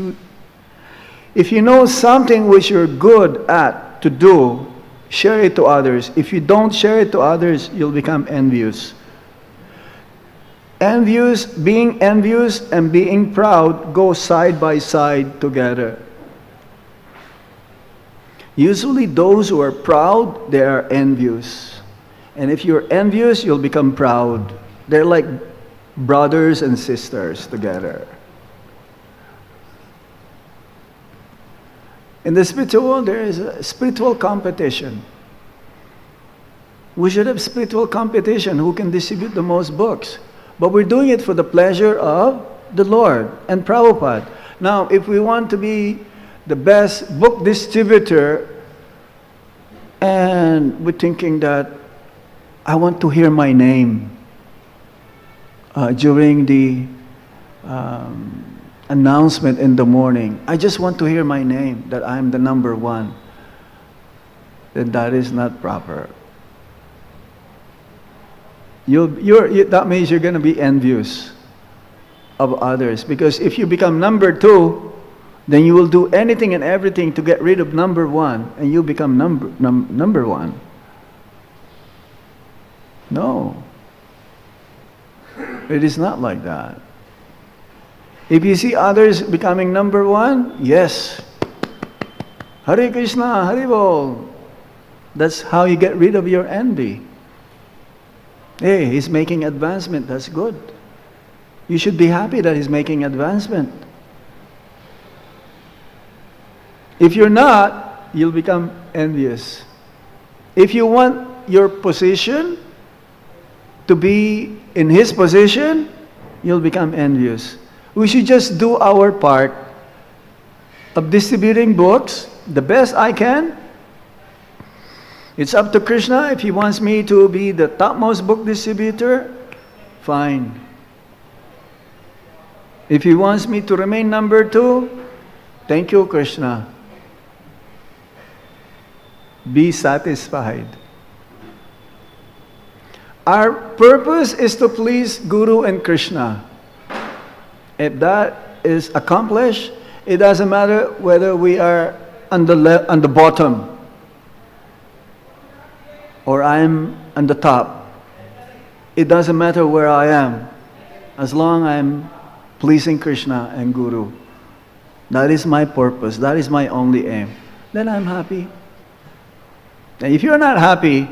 you know something which you're good at to do, share it to others. If you don't share it to others, you'll become envious. Being envious and being proud go side by side together. Usually those who are proud, they are envious. And if you're envious, you'll become proud. They're like brothers and sisters together. In the spiritual world, there is a spiritual competition. We should have spiritual competition, who can distribute the most books. But we're doing it for the pleasure of the Lord and Prabhupada. Now, if we want to be the best book distributor, and we're thinking that I want to hear my name during the announcement in the morning. I just want to hear my name, that I'm the number one. Then that is not proper. That means you're going to be envious of others. Because if you become number 2, then you will do anything and everything to get rid of number 1, and you become number 1. No. It is not like that. If you see others becoming number 1, yes. Hare Krishna, Hare Bol. That's how you get rid of your envy. Hey, he's making advancement, that's good. You should be happy that he's making advancement. If you're not, you'll become envious. If you want your position to be in his position, you'll become envious. We should just do our part of distributing books the best I can. It's up to Krishna. If he wants me to be the topmost book distributor, fine. If he wants me to remain number 2, thank you, Krishna. Be satisfied. Our purpose is to please Guru and Krishna. If that is accomplished, it doesn't matter whether we are on the bottom or I'm on the top. It doesn't matter where I am, as long as I'm pleasing Krishna and Guru. That is my purpose. That is my only aim. Then I'm happy. And if you're not happy,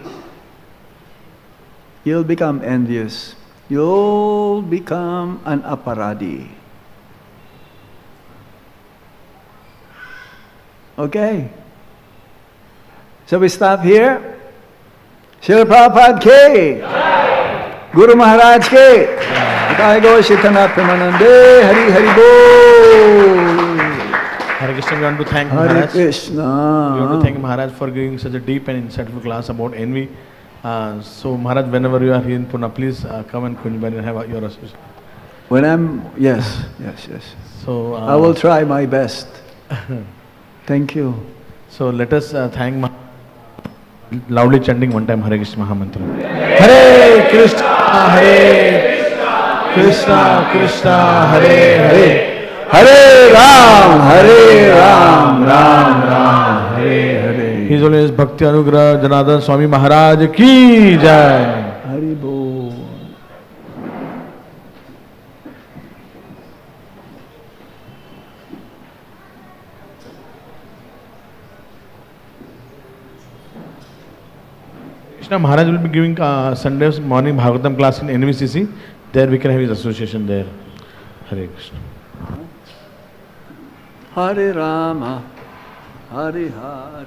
you'll become envious. You'll become an aparadi. Okay. So we stop here. Srila Prabhupada ke, Guru Maharaj ke, Jai Go Chaitanya Premanande, Hari Hari Bol. Hare Krishna, we want to thank Hare Maharaj. Krishna. We want to thank Maharaj for giving such a deep and insightful class about envy. So Maharaj, whenever you are here in Pune, please come and Kunjbani and have your association. When I'm, yes. So I will try my best. Thank you. So let us thank Maharaj. Loudly chanting one time Hare Krishna Mahamantra. Hare Krishna, Hare Krishna, Krishna Hare Hare, Hare Ram, Ram Ram, Hare Hare. His Holiness Bhakti Anugraha Janardana Swami Maharaj ki jai. Hari Bol. Krishna Maharaj will be giving Sundays morning Bhagavatam class in NVCC. There we can have his association there. Hare Krishna. Hare Rama, Hare Hare.